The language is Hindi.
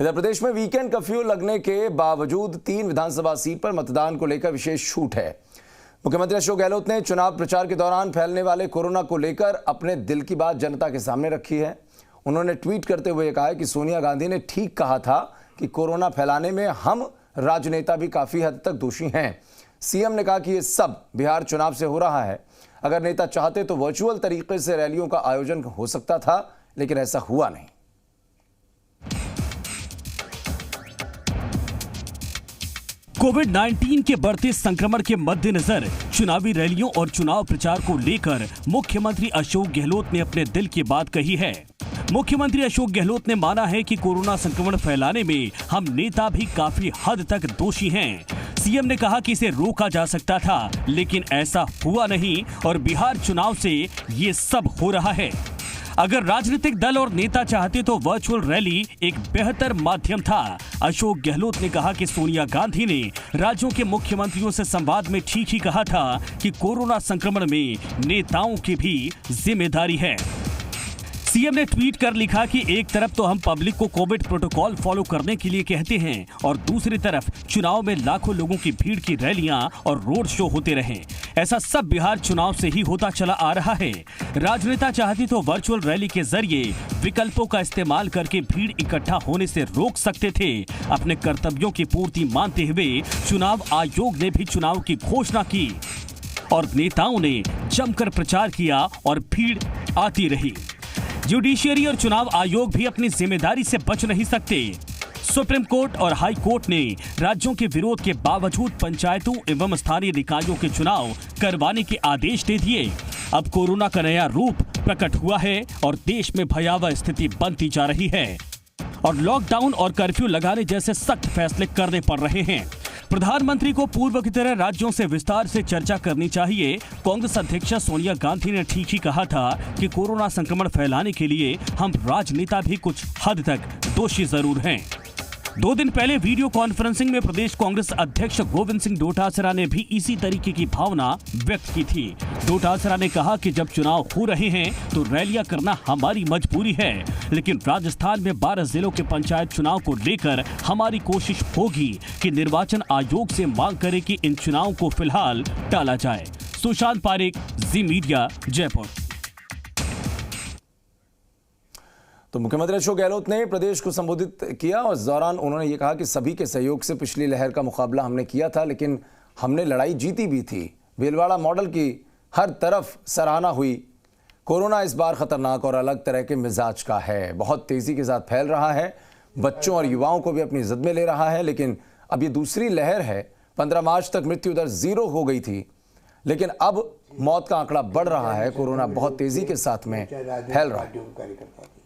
इधर प्रदेश में वीकेंड कर्फ्यू लगने के बावजूद 3 विधानसभा सीट पर मतदान को लेकर विशेष छूट है। मुख्यमंत्री अशोक गहलोत ने चुनाव प्रचार के दौरान फैलने वाले कोरोना को लेकर अपने दिल की बात जनता के सामने रखी है। उन्होंने ट्वीट करते हुए कहा कि सोनिया गांधी ने ठीक कहा था कि कोरोना फैलाने में हम राजनेता भी काफी हद तक दोषी हैं। सीएम ने कहा कि ये सब बिहार चुनाव से हो रहा है। अगर नेता चाहते तो वर्चुअल तरीके से रैलियों का आयोजन हो सकता था, लेकिन ऐसा हुआ नहीं। कोविड-19 के बढ़ते संक्रमण के मद्देनजर चुनावी रैलियों और चुनाव प्रचार को लेकर मुख्यमंत्री अशोक गहलोत ने अपने दिल की बात कही है। मुख्यमंत्री अशोक गहलोत ने माना है कि कोरोना संक्रमण फैलाने में हम नेता भी काफी हद तक दोषी हैं। सीएम ने कहा कि इसे रोका जा सकता था, लेकिन ऐसा हुआ नहीं और बिहार चुनाव से ये सब हो रहा है। अगर राजनीतिक दल और नेता चाहते तो वर्चुअल रैली एक बेहतर माध्यम था। अशोक गहलोत ने कहा कि सोनिया गांधी ने राज्यों के मुख्यमंत्रियों से संवाद में ठीक ही कहा था कि कोरोना संक्रमण में नेताओं की भी जिम्मेदारी है। सीएम ने ट्वीट कर लिखा कि एक तरफ तो हम पब्लिक को कोविड प्रोटोकॉल फॉलो करने के लिए कहते हैं और दूसरी तरफ चुनाव में लाखों लोगों की भीड़ की रैलियां और रोड शो होते रहे। ऐसा सब बिहार चुनाव से ही होता चला आ रहा है। राजनेता चाहती तो वर्चुअल रैली के जरिए विकल्पों का इस्तेमाल करके भीड़ इकट्ठा होने से रोक सकते थे। अपने कर्तव्यों की पूर्ति मानते हुए चुनाव आयोग ने भी चुनाव की घोषणा की और नेताओं ने जमकर प्रचार किया और भीड़ आती रही। जुडिशियरी और चुनाव आयोग भी अपनी जिम्मेदारी से बच नहीं सकते। सुप्रीम कोर्ट और हाई कोर्ट ने राज्यों के विरोध के बावजूद पंचायतों एवं स्थानीय निकायों के चुनाव करवाने के आदेश दे दिए। अब कोरोना का नया रूप प्रकट हुआ है और देश में भयावह स्थिति बनती जा रही है और लॉकडाउन और कर्फ्यू लगाने जैसे सख्त फैसले करने पड़ रहे हैं। प्रधानमंत्री को पूर्व की तरह राज्यों से विस्तार से चर्चा करनी चाहिए। कांग्रेस अध्यक्षा सोनिया गांधी ने ठीक ही कहा था कि कोरोना संक्रमण फैलाने के लिए हम राजनेता भी कुछ हद तक दोषी जरूर हैं। 2 दिन पहले वीडियो कॉन्फ्रेंसिंग में प्रदेश कांग्रेस अध्यक्ष गोविंद सिंह डोटासरा ने भी इसी तरीके की भावना व्यक्त की थी। डोटासरा ने कहा कि जब चुनाव हो रहे हैं तो रैलियां करना हमारी मजबूरी है, लेकिन राजस्थान में 12 जिलों के पंचायत चुनाव को लेकर हमारी कोशिश होगी कि निर्वाचन आयोग से मांग करें कि इन चुनावों को फिलहाल टाला जाए। सुशांत पारेख, जी मीडिया, जयपुर। तो मुख्यमंत्री अशोक गहलोत ने प्रदेश को संबोधित किया और इस दौरान उन्होंने ये कहा कि सभी के सहयोग से पिछली लहर का मुकाबला हमने किया था, लेकिन हमने लड़ाई जीती भी थी। भीलवाड़ा मॉडल की हर तरफ सराहना हुई। कोरोना इस बार खतरनाक और अलग तरह के मिजाज का है, बहुत तेजी के साथ फैल रहा है, बच्चों और युवाओं को भी अपनी जिद में ले रहा है। लेकिन अब ये दूसरी लहर है। 15 मार्च तक मृत्यु दर 0 हो गई थी, लेकिन अब मौत का आंकड़ा बढ़ रहा है। कोरोना बहुत तेजी के साथ में फैल रहा है।